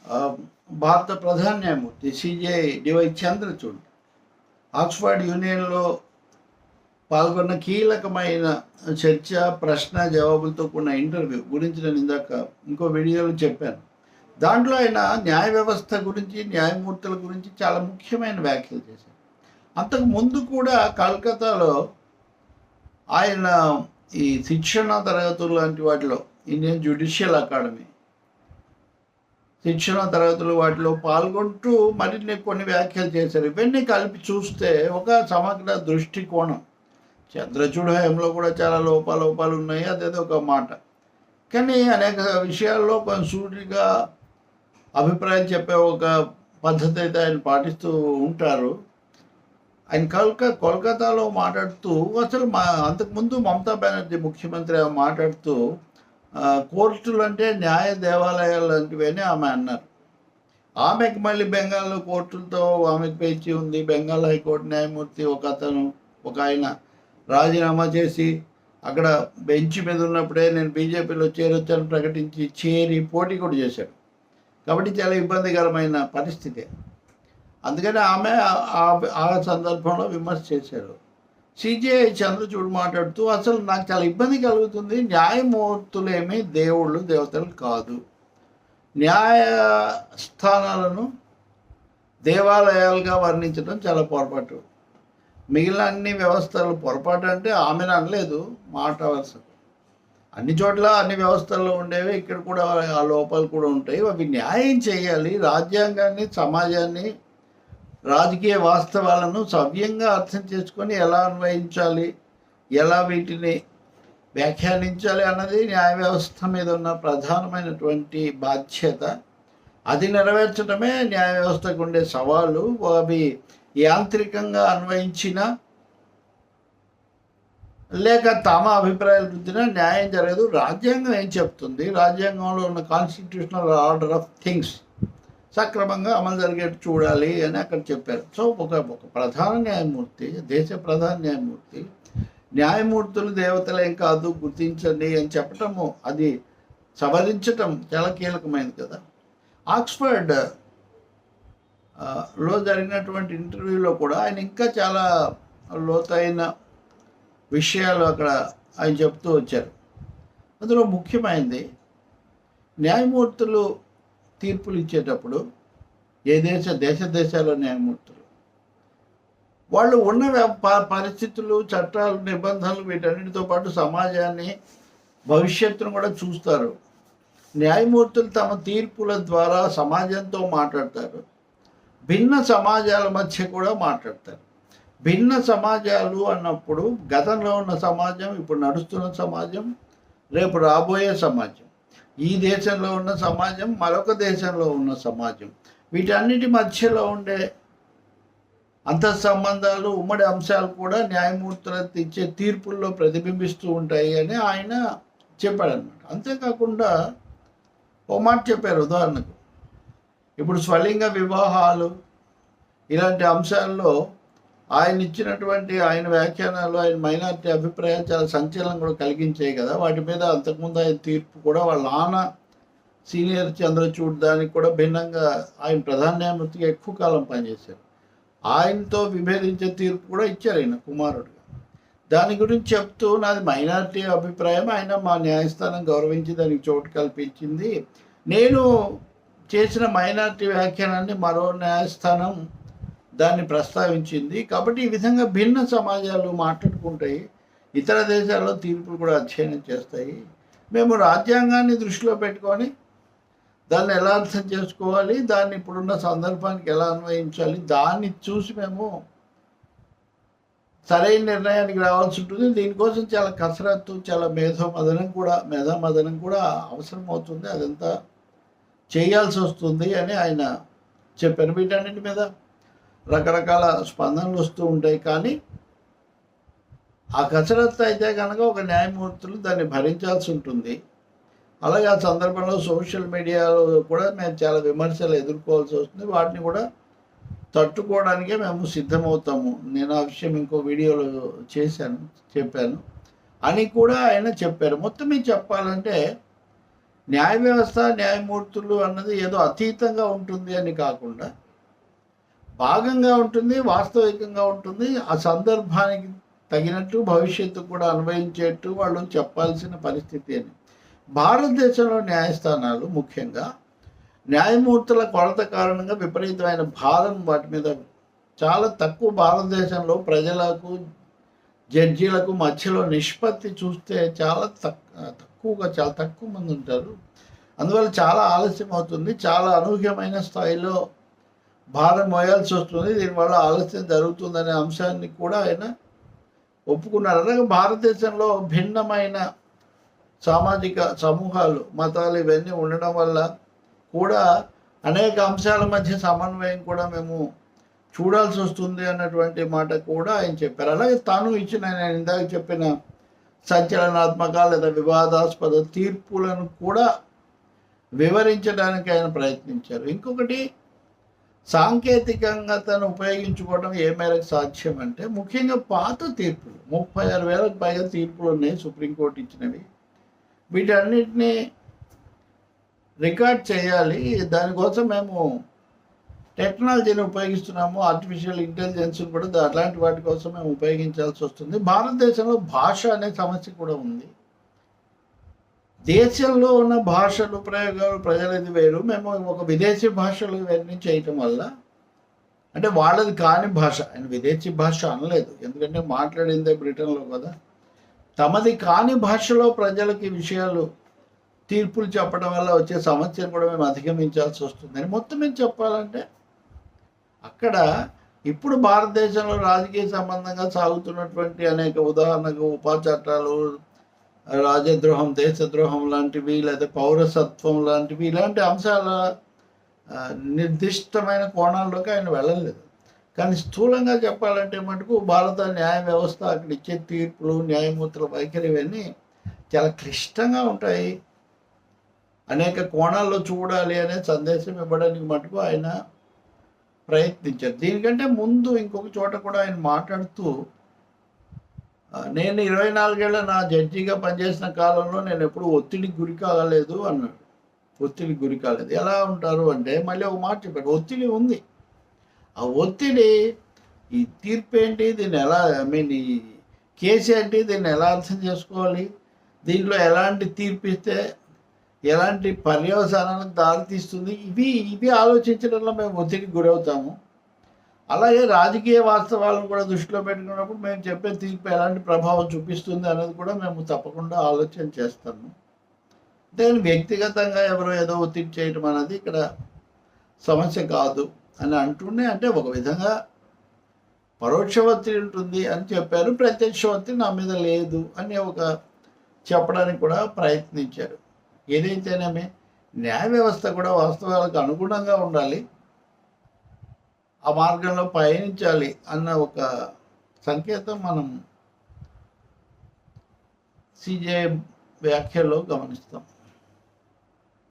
ఆహ్, భారత ప్రధాన న్యాయమూర్తి సిజే డివై చంద్రచూడ్ ఆక్స్ఫర్డ్ యూనియన్‌లో పాల్గొన్న కీలకమైన చర్చ, ప్రశ్న, జవాబులతో కూడిన ఇంటర్వ్యూ గురించి నేను ఇందాక ఇంకో వీడియోలో చెప్పాను. దాంట్లో ఆయన న్యాయ వ్యవస్థ గురించి, న్యాయమూర్తుల గురించి చాలా ముఖ్యమైన వ్యాఖ్యలు చేశారు. అంతకు ముందు కూడా కలకత్తాలో ఆయన ఈ శిక్షణా తరగతులు లాంటి వాటిలో ఇండియన్ జ్యుడిషియల్ అకాడమీ శిక్షణా తరగతులు వాటిలో పాల్గొంటూ మరిన్ని కొన్ని వ్యాఖ్యలు చేశారు. ఇవన్నీ కలిపి చూస్తే ఒక సమగ్ర దృష్టికోణం. చంద్రచూడ్ హయాంలో కూడా చాలా లోపాలు ఉన్నాయి, అదేదో ఒక మాట. కానీ అనేక విషయాల్లో కొంచెం సూటిగా అభిప్రాయం చెప్పే ఒక పద్ధతి అయితే ఆయన పాటిస్తూ ఉంటారు. ఆయన కోల్కతాలో మాట్లాడుతూ అసలు అంతకుముందు మమతా బెనర్జీ ముఖ్యమంత్రి మాట్లాడుతూ కోర్టులు అంటే న్యాయ దేవాలయాలు లాంటివి అని ఆమె అన్నారు. ఆమెకు మళ్ళీ బెంగాల్లో కోర్టులతో ఆమెకు పేచి ఉంది. బెంగాల్ హైకోర్టు న్యాయమూర్తి ఒక ఆయన రాజీనామా చేసి అక్కడ బెంచ్ మీద ఉన్నప్పుడే నేను బీజేపీలో చేరొచ్చాను ప్రకటించి చేరి పోటీ కూడా చేశాడు. కాబట్టి చాలా ఇబ్బందికరమైన పరిస్థితి. అందుకని ఆమె ఆ సందర్భంలో విమర్శ చేశారు. సిజే చంద్రచూడ్ మాట్లాడుతూ అసలు నాకు చాలా ఇబ్బంది కలుగుతుంది, న్యాయమూర్తులేమీ దేవతలు కాదు, న్యాయస్థానాలను దేవాలయాలుగా వర్ణించడం చాలా పొరపాటు. మిగిలిన అన్ని వ్యవస్థలు పొరపాటు అంటే ఆమెను అనలేదు, మాట వరుసకు. అన్ని చోట్ల అన్ని వ్యవస్థల్లో ఉండేవి, ఇక్కడ కూడా ఆ లోపాలు కూడా ఉంటాయి. అవి న్యాయం చేయాలి, రాజ్యాంగాన్ని, సమాజాన్ని, రాజకీయ వాస్తవాలను సవ్యంగా అర్థం చేసుకొని ఎలా అన్వయించాలి, ఎలా వీటిని వ్యాఖ్యానించాలి అన్నది న్యాయ వ్యవస్థ మీద ఉన్న ప్రధానమైనటువంటి బాధ్యత. అది నెరవేర్చడమే న్యాయ వ్యవస్థకు ఉండే సవాలు. అవి యాంత్రికంగా అన్వయించిన లేక తమ అభిప్రాయాలు రుద్దిన న్యాయం జరగదు. రాజ్యాంగం ఏం చెప్తుంది, రాజ్యాంగంలో ఉన్న కాన్స్టిట్యూషనల్ ఆర్డర్ ఆఫ్ థింగ్స్ సక్రమంగా అమలు జరిగేట్టు చూడాలి అని అక్కడ చెప్పారు. సో ఒక ప్రధాన న్యాయమూర్తి, దేశ ప్రధాన న్యాయమూర్తి, న్యాయమూర్తులు దేవతలేం కాదు గుర్తించండి అని చెప్పటము, అది సవరించటం చాలా కీలకమైనది కదా. ఆక్స్ఫర్డ్ లో జరిగినటువంటి ఇంటర్వ్యూలో కూడా ఆయన ఇంకా చాలా లోతైన విషయాలు అక్కడ ఆయన చెప్తూ వచ్చారు. అందులో ముఖ్యమైనది న్యాయమూర్తులు తీర్పులు ఇచ్చేటప్పుడు దేశాల న్యాయమూర్తులు వాళ్ళు ఉన్న పరిస్థితులు, చట్టాలు, నిబంధనలు వీటన్నిటితో పాటు సమాజాన్ని, భవిష్యత్తును కూడా చూస్తారు. న్యాయమూర్తులు తమ తీర్పుల ద్వారా సమాజంతో మాట్లాడతారు, భిన్న సమాజాల మధ్య కూడా మాట్లాడతారు. భిన్న సమాజాలు అన్నప్పుడు గతంలో ఉన్న సమాజం, ఇప్పుడు నడుస్తున్న సమాజం, రేపు రాబోయే సమాజం, ఈ దేశంలో ఉన్న సమాజం, మరొక దేశంలో ఉన్న సమాజం, వీటన్నిటి మధ్యలో ఉండే అంతఃసంబంధాలు, ఉమ్మడి అంశాలు కూడా న్యాయమూర్తులు ఇచ్చే తీర్పుల్లో ప్రతిబింబిస్తూ ఉంటాయి అని ఆయన చెప్పాడనమాట. అంతేకాకుండా ఓ మాట చెప్పారు. ఉదాహరణకు ఇప్పుడు స్వలింగ వివాహాలు ఇలాంటి అంశాల్లో ఆయన ఇచ్చినటువంటి ఆయన వ్యాఖ్యానాలు, ఆయన మైనారిటీ అభిప్రాయాలు చాలా సంచలనం కూడా కలిగించాయి కదా. వాటి మీద అంతకుముందు ఆయన తీర్పు కూడా వాళ్ళ నాన్న సీనియర్ చంద్రచూడ్ దానికి కూడా భిన్నంగా ఆయన ప్రధాన న్యాయమూర్తిగా ఎక్కువ కాలం పనిచేశారు. ఆయనతో విభేదించే తీర్పు కూడా ఇచ్చారు ఆయన కుమారుడుగా. దాని గురించి చెప్తూ నాది మైనారిటీ అభిప్రాయం, ఆయన మా న్యాయస్థానం గౌరవించి దానికి చోటు కల్పించింది, నేను చేసిన మైనారిటీ వ్యాఖ్యానాన్ని మరో న్యాయస్థానం దాన్ని ప్రస్తావించింది, కాబట్టి ఈ విధంగా భిన్న సమాజాలు మాట్లాడుకుంటాయి, ఇతర దేశాల్లో తీర్పులు కూడా అధ్యయనం చేస్తాయి. మేము రాజ్యాంగాన్ని దృష్టిలో పెట్టుకొని దాన్ని ఎలా అర్థం చేసుకోవాలి, దాన్ని ఇప్పుడున్న సందర్భానికి ఎలా అన్వయించాలి, దాన్ని చూసి మేము సరైన నిర్ణయానికి రావాల్సి ఉంటుంది. దీనికోసం చాలా కసరత్తు, చాలా మేధామదనం కూడా అవసరం అవుతుంది, అదంతా చేయాల్సి వస్తుంది అని ఆయన చెప్పారు. వీటన్నిటి మీద రకరకాల స్పందనలు వస్తూ ఉంటాయి. కానీ ఆ కసరత్తు అయితే కనుక ఒక న్యాయమూర్తులు దాన్ని భరించాల్సి ఉంటుంది. అలాగే ఆ సందర్భంలో సోషల్ మీడియాలో కూడా మేము చాలా విమర్శలు ఎదుర్కోవాల్సి వస్తుంది, వాటిని కూడా తట్టుకోవడానికే మేము సిద్ధమవుతాము. నేను ఆ విషయం ఇంకో వీడియోలో చెప్పాను అని కూడా ఆయన చెప్పారు. మొత్తం మీద చెప్పాలంటే న్యాయ వ్యవస్థ న్యాయమూర్తులు అన్నది ఏదో అతీతంగా ఉంటుంది అని కాకుండా భాగంగా ఉంటుంది, వాస్తవికంగా ఉంటుంది. ఆ సందర్భానికి తగినట్టు భవిష్యత్తు కూడా అన్వయించేట్టు వాళ్ళు చెప్పాల్సిన పరిస్థితి అని. భారతదేశంలో న్యాయస్థానాలు ముఖ్యంగా న్యాయమూర్తుల కొరత కారణంగా విపరీతమైన భారం వాటి మీద చాలా తక్కువ. భారతదేశంలో ప్రజలకు జడ్జీలకు మధ్యలో నిష్పత్తి చూస్తే చాలా చాలా తక్కువ మంది ఉంటారు. అందువల్ల చాలా ఆలస్యం అవుతుంది, చాలా అనూహ్యమైన స్థాయిలో భారం మోయాల్సి వస్తుంది. దీనివల్ల ఆలస్యం జరుగుతుందనే అంశాన్ని కూడా ఆయన ఒప్పుకున్నారు. అలాగే భారతదేశంలో భిన్నమైన సామాజిక సమూహాలు, మతాలు ఇవన్నీ ఉండడం వల్ల కూడా అనేక అంశాల మధ్య సమన్వయం కూడా మేము చూడాల్సి వస్తుంది అన్నటువంటి మాట కూడా ఆయన చెప్పారు. అలాగే తాను ఇచ్చిన, నేను ఇందాక చెప్పిన సంచలనాత్మక లేదా వివాదాస్పద తీర్పులను కూడా వివరించడానికి ఆయన ప్రయత్నించారు. ఇంకొకటి, సాంకేతికంగాతను ఉపయోగించుకోవడం ఏ మేరకు సాధ్యం అంటే, ముఖ్యంగా పాత తీర్పులు 36,000కు పైగా తీర్పులు ఉన్నాయి సుప్రీంకోర్టు ఇచ్చినవి. వీటన్నిటినీ రికార్డ్ చేయాలి. దానికోసం మేము టెక్నాలజీని ఉపయోగిస్తున్నాము, ఆర్టిఫిషియల్ ఇంటెలిజెన్స్ కూడా అలాంటి వాటి కోసం మేము ఉపయోగించాల్సి వస్తుంది. భారతదేశంలో భాష అనే సమస్య కూడా ఉంది. దేశంలో ఉన్న భాషలు ప్రయోగాలు ప్రజలది వేరు. మేము ఒక విదేశీ భాషలు ఇవన్నీ చేయటం వల్ల, అంటే వాళ్ళది కాని భాష, ఆయన విదేశీ భాష అనలేదు ఎందుకంటే మాట్లాడిందే బ్రిటన్లో కదా, తమది కాని భాషలో ప్రజలకి విషయాలు తీర్పులు చెప్పడం వల్ల వచ్చే సమస్యను కూడా మేము అధిగమించాల్సి వస్తుందని. మొత్తం మీద చెప్పాలంటే అక్కడ ఇప్పుడు భారతదేశంలో రాజకీయ సంబంధంగా సాగుతున్నటువంటి అనేక, ఉదాహరణకు ఉపా చట్టాలు, రాజద్రోహం, దేశద్రోహం లాంటివి, లేదా పౌరసత్వం లాంటివి, ఇలాంటి అంశాల నిర్దిష్టమైన కోణాల్లోకి ఆయన వెళ్ళలేదు. కానీ స్థూలంగా చెప్పాలంటే మటుకు భారత న్యాయ వ్యవస్థ, అక్కడ ఇచ్చే తీర్పులు, న్యాయమూర్తుల వైఖరి ఇవన్నీ చాలా క్లిష్టంగా ఉంటాయి. అనేక కోణాల్లో చూడాలి అనే సందేశం ఇవ్వడానికి మటుకు ఆయన ప్రయత్నించారు. దీనికంటే ముందు ఇంకొక చోట కూడా ఆయన మాట్లాడుతూ, నేను 24 ఏళ్ళ నా జడ్జిగా పనిచేసిన కాలంలో నేను ఎప్పుడు ఒత్తిడికి గురి కాలేదు అన్నాడు. ఒత్తిడికి గురి కాలేదు. ఎలా ఉంటారు అంటే మళ్ళీ ఒక మాట చెప్పాడు, ఒత్తిడి ఉంది. ఆ ఒత్తిడి, ఈ తీర్పు ఏంటి, దీన్ని ఎలా, ఈ కేసు ఏంటి, దీన్ని ఎలా అర్థం చేసుకోవాలి, దీంట్లో ఎలాంటి తీర్పు ఇస్తే ఎలాంటి పర్యవసానాలకు దారితీస్తుంది, ఇవి ఆలోచించడంలో మేము ఒత్తిడికి గురవుతాము. అలాగే రాజకీయ వాస్తవాలను కూడా దృష్టిలో పెట్టుకున్నప్పుడు మేము చెప్పే తీర్పు ఎలాంటి ప్రభావం చూపిస్తుంది అనేది కూడా మేము తప్పకుండా ఆలోచన చేస్తాము. అంటే వ్యక్తిగతంగా ఎవరో ఏదో ఒత్తిడి చేయడం అనేది ఇక్కడ సమస్య కాదు అని అంటూనే, అంటే ఒక విధంగా పరోక్ష ఒత్తిడి ఉంటుంది అని చెప్పారు, ప్రత్యక్ష ఒత్తిడి నా మీద లేదు అని ఒక చెప్పడానికి కూడా ప్రయత్నించారు. ఏదైతేనేమి న్యాయ వ్యవస్థ కూడా వాస్తవాలకు అనుగుణంగా ఉండాలి, ఆ మార్గంలో పయనించాలి అన్న ఒక సంకేతం మనం సిజే వ్యాఖ్యలో గమనిస్తాం.